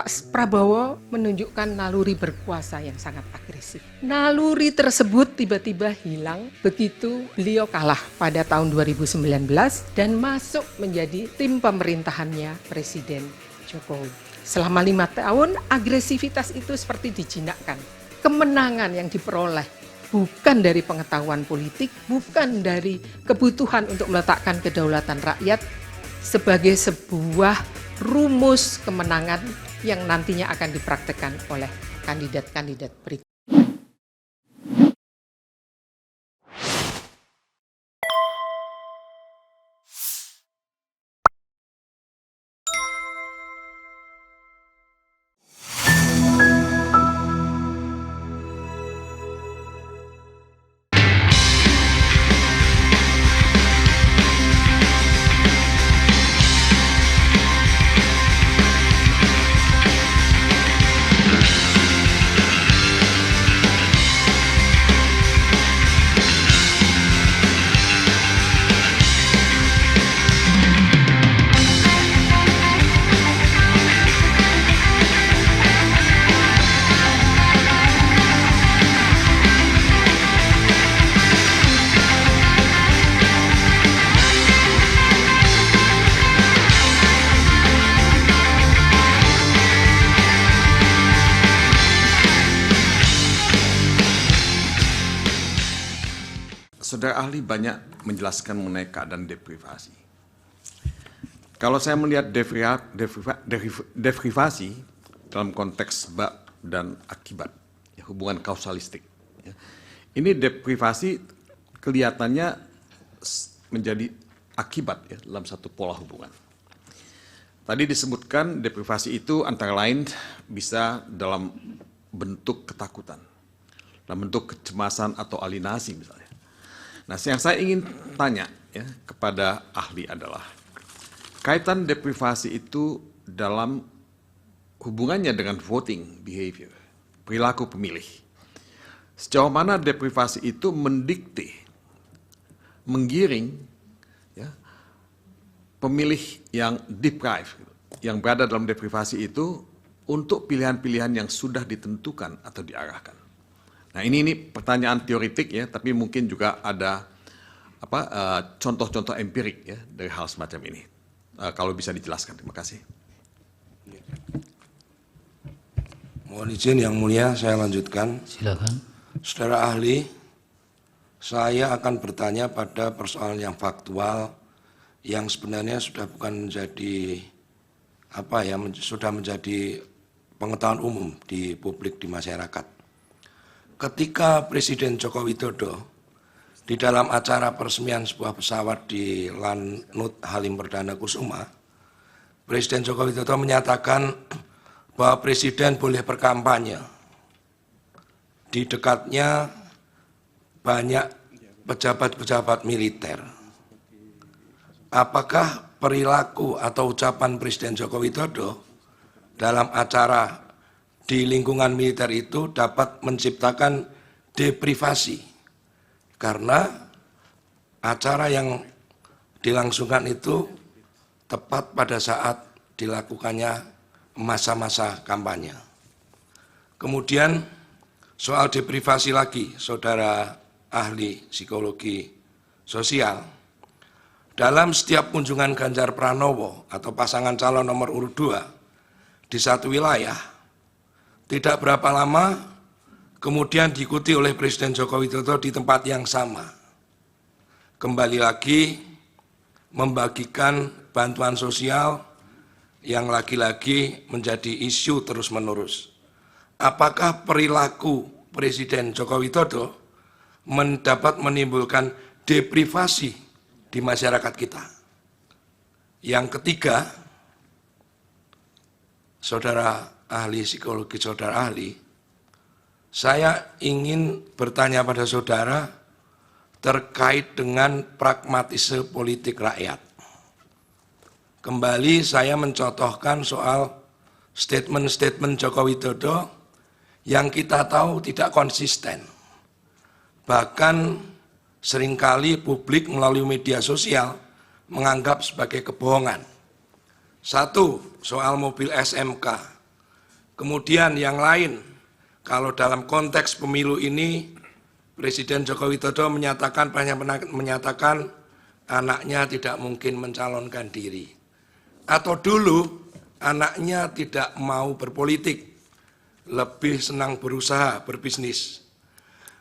Pak Prabowo menunjukkan naluri berkuasa yang sangat agresif. Naluri tersebut tiba-tiba hilang begitu beliau kalah pada tahun 2019 dan masuk menjadi tim pemerintahannya Presiden Jokowi. Selama 5 tahun agresivitas itu seperti dijinakkan. Kemenangan yang diperoleh bukan dari pengetahuan politik, bukan dari kebutuhan untuk meletakkan kedaulatan rakyat sebagai sebuah rumus kemenangan yang nantinya akan dipraktekkan oleh kandidat-kandidat berikut. Saudara ahli banyak menjelaskan mengenai keadaan deprivasi. Kalau saya melihat deprivasi dalam konteks sebab dan akibat, ya, hubungan kausalistik, ya. Ini deprivasi kelihatannya menjadi akibat, ya, dalam satu pola hubungan. Tadi disebutkan deprivasi itu antara lain bisa dalam bentuk ketakutan, dalam bentuk kecemasan atau alienasi misalnya. Nah, yang saya ingin tanya, ya, kepada ahli adalah kaitan deprivasi itu dalam hubungannya dengan voting behavior, perilaku pemilih. Sejauh mana deprivasi itu mendikte, menggiring, ya, pemilih yang deprived, yang berada dalam deprivasi itu untuk pilihan-pilihan yang sudah ditentukan atau diarahkan. Nah, ini pertanyaan teoritik, ya, tapi mungkin juga ada contoh-contoh empirik, ya, dari hal semacam ini. Kalau bisa dijelaskan, terima kasih. Mohon izin yang mulia, saya lanjutkan. Silakan. Saudara ahli, saya akan bertanya pada persoalan yang faktual yang sebenarnya sudah bukan menjadi sudah menjadi pengetahuan umum di publik, di masyarakat. Ketika Presiden Joko Widodo di dalam acara peresmian sebuah pesawat di Lanut Halim Perdana Kusuma, Presiden Joko Widodo menyatakan bahwa Presiden boleh berkampanye. Di dekatnya banyak pejabat-pejabat militer. Apakah perilaku atau ucapan Presiden Joko Widodo dalam acara di lingkungan militer itu dapat menciptakan deprivasi? Karena acara yang dilangsungkan itu tepat pada saat dilakukannya masa-masa kampanye. Kemudian soal deprivasi lagi, saudara ahli psikologi sosial. Dalam setiap kunjungan Ganjar Pranowo atau pasangan calon nomor urut 2 di satu wilayah, tidak berapa lama kemudian diikuti oleh Presiden Joko Widodo di tempat yang sama. Kembali lagi membagikan bantuan sosial yang lagi-lagi menjadi isu terus-menerus. Apakah perilaku Presiden Joko Widodo dapat menimbulkan deprivasi di masyarakat kita? Yang ketiga, saudara ahli psikologi, saudara ahli, saya ingin bertanya pada saudara terkait dengan pragmatisme politik rakyat. Kembali saya mencontohkan soal statement-statement Joko Widodo yang kita tahu tidak konsisten. Bahkan seringkali publik melalui media sosial menganggap sebagai kebohongan. Satu, soal mobil SMK. Kemudian yang lain, kalau dalam konteks pemilu ini, Presiden Joko Widodo menyatakan anaknya tidak mungkin mencalonkan diri. Atau dulu anaknya tidak mau berpolitik, lebih senang berusaha, berbisnis.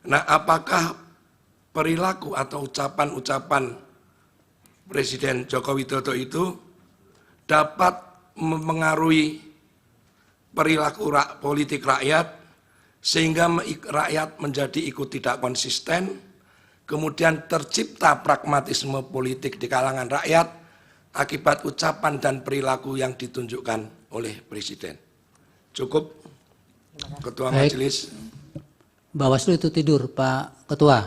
Nah, apakah perilaku atau ucapan-ucapan Presiden Joko Widodo itu dapat mempengaruhi perilaku politik rakyat sehingga rakyat menjadi ikut tidak konsisten, kemudian tercipta pragmatisme politik di kalangan rakyat akibat ucapan dan perilaku yang ditunjukkan oleh Presiden. Cukup, Ketua Majelis. Bawaslu itu tidur, Pak Ketua.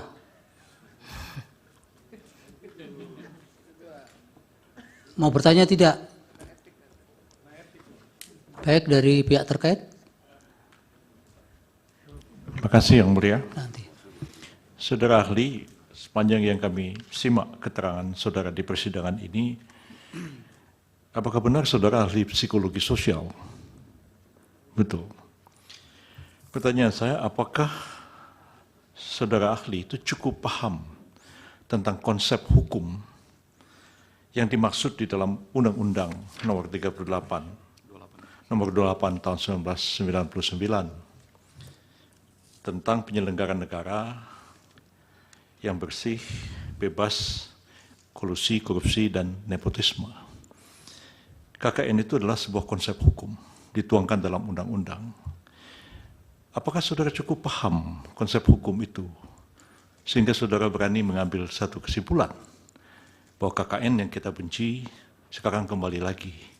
Mau bertanya tidak? Baik, dari pihak terkait. Terima kasih Yang Mulia. Nanti. Saudara ahli, sepanjang yang kami simak keterangan saudara di persidangan ini, apakah benar saudara ahli psikologi sosial? Betul. Pertanyaan saya, apakah saudara ahli itu cukup paham tentang konsep hukum yang dimaksud di dalam Undang-Undang Nomor 38, Nomor 28 tahun 1999 tentang penyelenggaraan negara yang bersih, bebas, kolusi, korupsi, dan nepotisme. KKN itu adalah sebuah konsep hukum dituangkan dalam undang-undang. Apakah saudara cukup paham konsep hukum itu sehingga saudara berani mengambil satu kesimpulan bahwa KKN yang kita benci sekarang kembali lagi?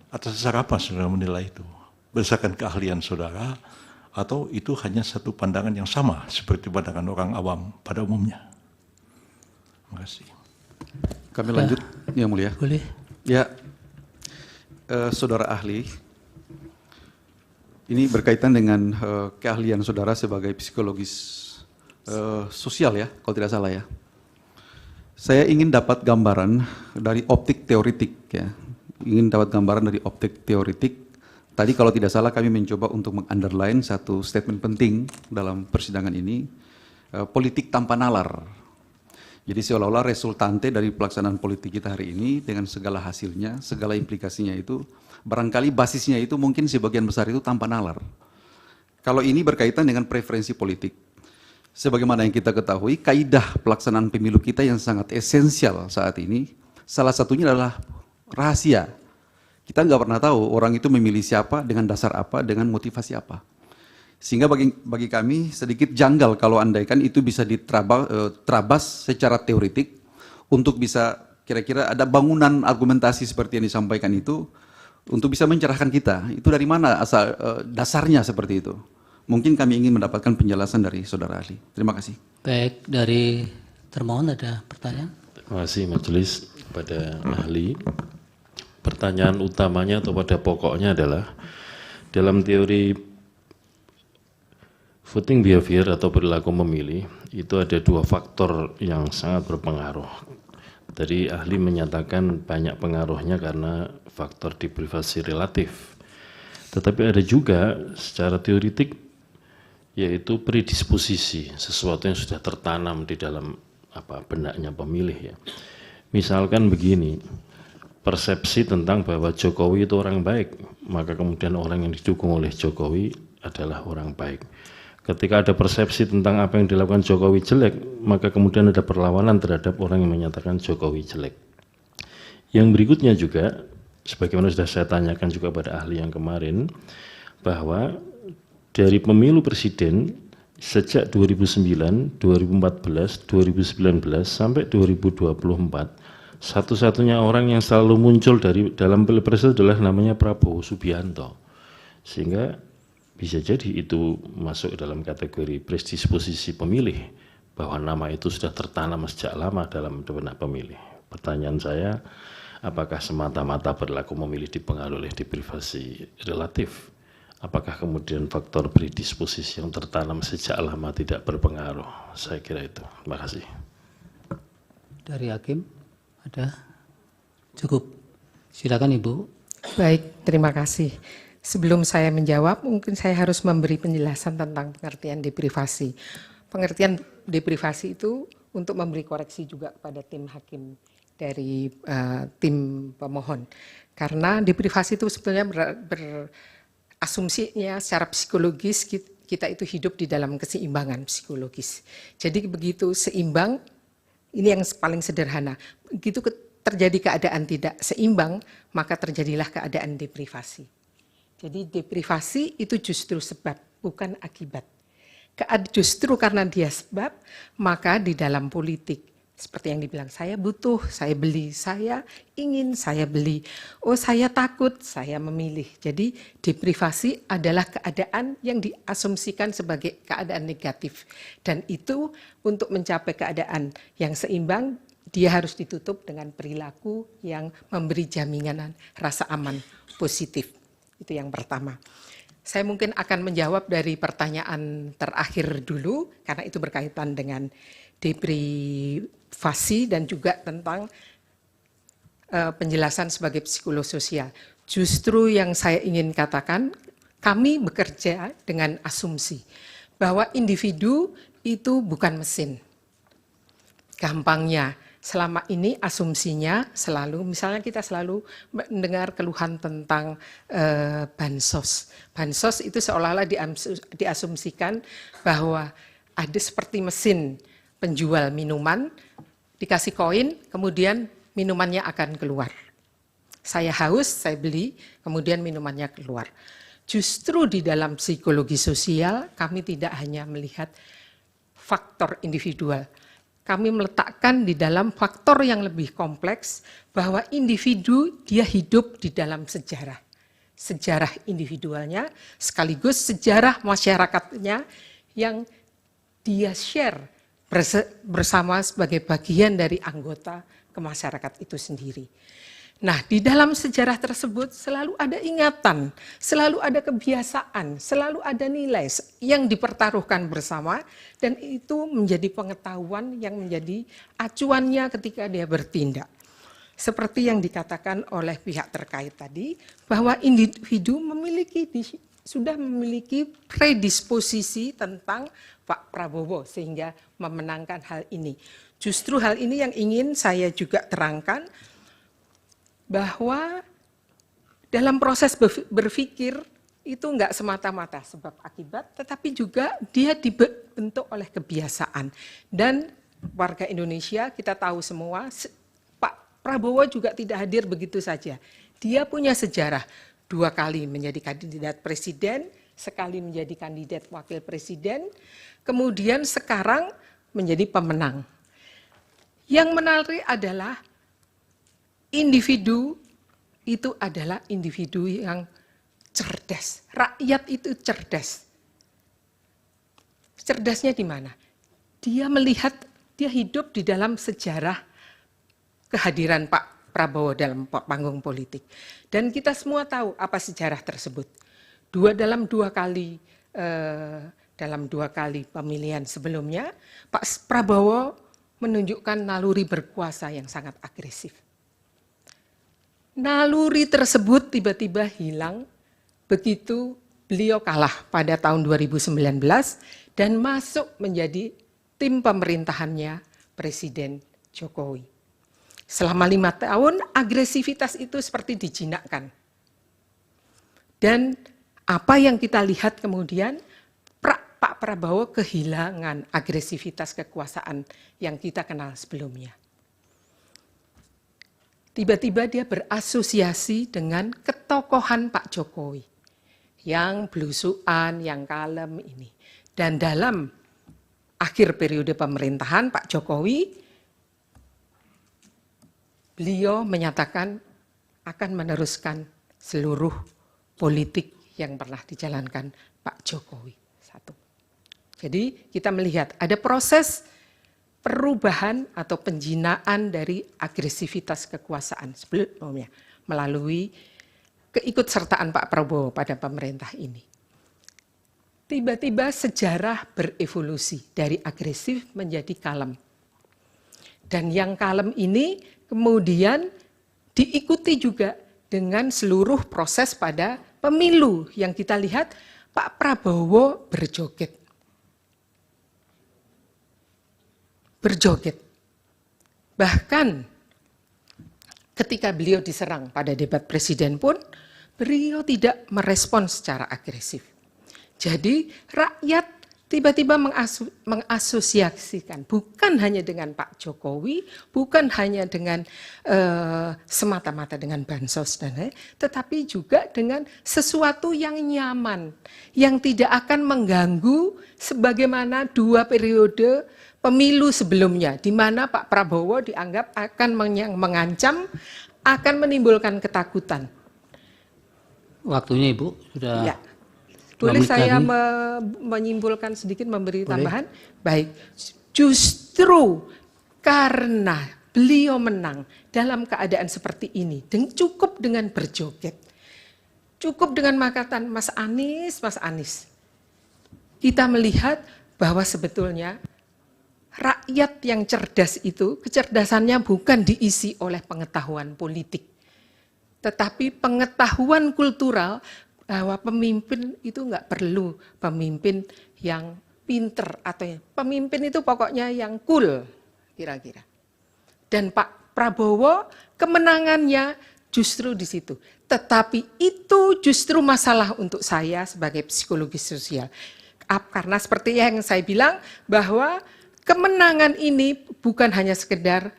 Atas dasar apa saudara menilai itu? Berdasarkan keahlian saudara atau itu hanya satu pandangan yang sama seperti pandangan orang awam pada umumnya? Terima kasih. Kami lanjut, Yang Mulia. Boleh. Ya, saudara ahli, ini berkaitan dengan keahlian saudara sebagai psikologis sosial ya, kalau tidak salah ya. Saya ingin dapat gambaran dari optik teoritik ya, Tadi kalau tidak salah kami mencoba untuk meng-underline satu statement penting dalam persidangan ini, politik tanpa nalar. Jadi seolah-olah resultante dari pelaksanaan politik kita hari ini dengan segala hasilnya, segala implikasinya itu, barangkali basisnya itu mungkin sebagian besar itu tanpa nalar. Kalau ini berkaitan dengan preferensi politik. Sebagaimana yang kita ketahui, kaidah pelaksanaan pemilu kita yang sangat esensial saat ini, salah satunya adalah rahasia. Kita nggak pernah tahu orang itu memilih siapa, dengan dasar apa, dengan motivasi apa. Sehingga bagi kami sedikit janggal kalau andaikan itu bisa diterabas secara teoritik untuk bisa kira-kira ada bangunan argumentasi seperti yang disampaikan itu untuk bisa mencerahkan kita. Itu dari mana asal dasarnya seperti itu? Mungkin kami ingin mendapatkan penjelasan dari saudara ahli. Terima kasih. Baik, dari termohon ada pertanyaan? Terima kasih Majelis kepada ahli. Pertanyaan utamanya atau pada pokoknya adalah dalam teori voting behavior atau perilaku memilih itu ada dua faktor yang sangat berpengaruh. Tadi ahli menyatakan banyak pengaruhnya karena faktor deprivasi relatif. Tetapi ada juga secara teoritik yaitu predisposisi, sesuatu yang sudah tertanam di dalam benaknya pemilih ya. Misalkan begini, persepsi tentang bahwa Jokowi itu orang baik, maka kemudian orang yang didukung oleh Jokowi adalah orang baik. Ketika ada persepsi tentang apa yang dilakukan Jokowi jelek, maka kemudian ada perlawanan terhadap orang yang menyatakan Jokowi jelek. Yang berikutnya juga, sebagaimana sudah saya tanyakan juga pada ahli yang kemarin, bahwa dari pemilu presiden sejak 2009, 2014, 2019 sampai 2024, satu-satunya orang yang selalu muncul dalam pilpres adalah namanya Prabowo Subianto. Sehingga bisa jadi itu masuk dalam kategori predisposisi pemilih, bahwa nama itu sudah tertanam sejak lama dalam benak pemilih. Pertanyaan saya, apakah semata-mata perilaku memilih dipengaruhi oleh deprivasi relatif? Apakah kemudian faktor predisposisi yang tertanam sejak lama tidak berpengaruh? Saya kira itu. Terima kasih. Dari Hakim? Ada? Cukup. Silakan Ibu. Baik, terima kasih. Sebelum saya menjawab, mungkin saya harus memberi penjelasan tentang pengertian deprivasi. Pengertian deprivasi itu untuk memberi koreksi juga kepada tim hakim dari tim pemohon. Karena deprivasi itu sebetulnya berasumsinya secara psikologis kita itu hidup di dalam keseimbangan psikologis. Jadi begitu seimbang, ini yang paling sederhana. Begitu terjadi keadaan tidak seimbang, maka terjadilah keadaan deprivasi. Jadi deprivasi itu justru sebab, bukan akibat. Justru karena dia sebab, maka di dalam politik, seperti yang dibilang, saya butuh, saya beli, saya ingin, saya beli. Oh, saya takut, saya memilih. Jadi deprivasi adalah keadaan yang diasumsikan sebagai keadaan negatif. Dan itu untuk mencapai keadaan yang seimbang, dia harus ditutup dengan perilaku yang memberi jaminan rasa aman positif. Itu yang pertama. Saya mungkin akan menjawab dari pertanyaan terakhir dulu, karena itu berkaitan dengan deprivasi dan juga tentang penjelasan sebagai psikolog sosial. Justru yang saya ingin katakan, kami bekerja dengan asumsi bahwa individu itu bukan mesin. Gampangnya, selama ini asumsinya selalu, misalnya kita selalu mendengar keluhan tentang bansos. Bansos itu seolah-olah diasumsikan bahwa ada seperti mesin penjual minuman, dikasih koin, kemudian minumannya akan keluar. Saya haus, saya beli, kemudian minumannya keluar. Justru di dalam psikologi sosial, kami tidak hanya melihat faktor individual, kami meletakkan di dalam faktor yang lebih kompleks bahwa individu dia hidup di dalam sejarah. Sejarah individualnya sekaligus sejarah masyarakatnya yang dia share bersama sebagai bagian dari anggota ke masyarakat itu sendiri. Nah, di dalam sejarah tersebut selalu ada ingatan, selalu ada kebiasaan, selalu ada nilai yang dipertaruhkan bersama, dan itu menjadi pengetahuan yang menjadi acuannya ketika dia bertindak. Seperti yang dikatakan oleh pihak terkait tadi, bahwa individu sudah memiliki predisposisi tentang Pak Prabowo sehingga memenangkan hal ini. Justru hal ini yang ingin saya juga terangkan, bahwa dalam proses berpikir itu enggak semata-mata sebab akibat, tetapi juga dia dibentuk oleh kebiasaan. Dan warga Indonesia kita tahu semua, Pak Prabowo juga tidak hadir begitu saja. Dia punya sejarah, 2 kali menjadi kandidat presiden, sekali menjadi kandidat wakil presiden, kemudian sekarang menjadi pemenang. Yang menarik adalah individu itu adalah individu yang cerdas. Rakyat itu cerdas. Cerdasnya di mana? Dia melihat, dia hidup di dalam sejarah kehadiran Pak Prabowo dalam panggung politik. Dan kita semua tahu apa sejarah tersebut. Dalam dua kali pemilihan sebelumnya, Pak Prabowo menunjukkan naluri berkuasa yang sangat agresif. Naluri tersebut tiba-tiba hilang begitu beliau kalah pada tahun 2019 dan masuk menjadi tim pemerintahannya Presiden Jokowi. Selama 5 tahun agresivitas itu seperti dijinakkan. Dan apa yang kita lihat kemudian, Pak Prabowo kehilangan agresivitas kekuasaan yang kita kenal sebelumnya. Tiba-tiba dia berasosiasi dengan ketokohan Pak Jokowi yang belusuan, yang kalem ini. Dan dalam akhir periode pemerintahan Pak Jokowi, beliau menyatakan akan meneruskan seluruh politik yang pernah dijalankan Pak Jokowi. 1. Jadi kita melihat ada proses perubahan atau penjinaan dari agresivitas kekuasaan sebelumnya melalui keikutsertaan Pak Prabowo pada pemerintah ini. Tiba-tiba sejarah berevolusi dari agresif menjadi kalem. Dan yang kalem ini kemudian diikuti juga dengan seluruh proses pada pemilu yang kita lihat Pak Prabowo berjoget. Bahkan ketika beliau diserang pada debat presiden pun, beliau tidak merespons secara agresif. Jadi rakyat tiba-tiba mengasosiasikan, bukan hanya dengan Pak Jokowi, bukan hanya dengan semata-mata dengan bansos dan lain, tetapi juga dengan sesuatu yang nyaman, yang tidak akan mengganggu sebagaimana 2 periode pemilu sebelumnya, di mana Pak Prabowo dianggap akan mengancam, akan menimbulkan ketakutan. Waktunya Ibu sudah. Ya. Boleh saya lagi. menyimpulkan sedikit, memberi Boleh. tambahan? Baik, justru karena beliau menang dalam keadaan seperti ini, cukup dengan berjoget, cukup dengan makatan Mas Anies, kita melihat bahwa sebetulnya rakyat yang cerdas itu, kecerdasannya bukan diisi oleh pengetahuan politik, tetapi pengetahuan kultural, bahwa pemimpin itu nggak perlu pemimpin yang pinter atau pemimpin itu pokoknya yang cool kira-kira. Dan Pak Prabowo kemenangannya justru di situ. Tetapi itu justru masalah untuk saya sebagai psikologi sosial. Karena seperti yang saya bilang bahwa kemenangan ini bukan hanya sekedar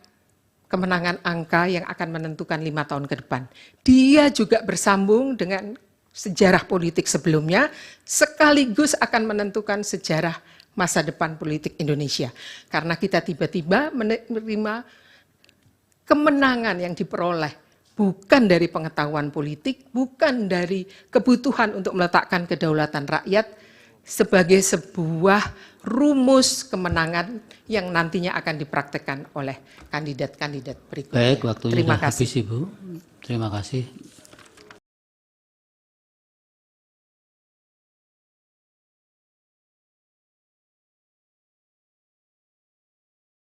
kemenangan angka yang akan menentukan 5 tahun ke depan. Dia juga bersambung dengan sejarah politik sebelumnya, sekaligus akan menentukan sejarah masa depan politik Indonesia. Karena kita tiba-tiba menerima kemenangan yang diperoleh bukan dari pengetahuan politik, bukan dari kebutuhan untuk meletakkan kedaulatan rakyat sebagai sebuah rumus kemenangan yang nantinya akan dipraktekkan oleh kandidat-kandidat berikutnya. Baik, waktunya Terima sudah kasih. habis Ibu. Terima kasih.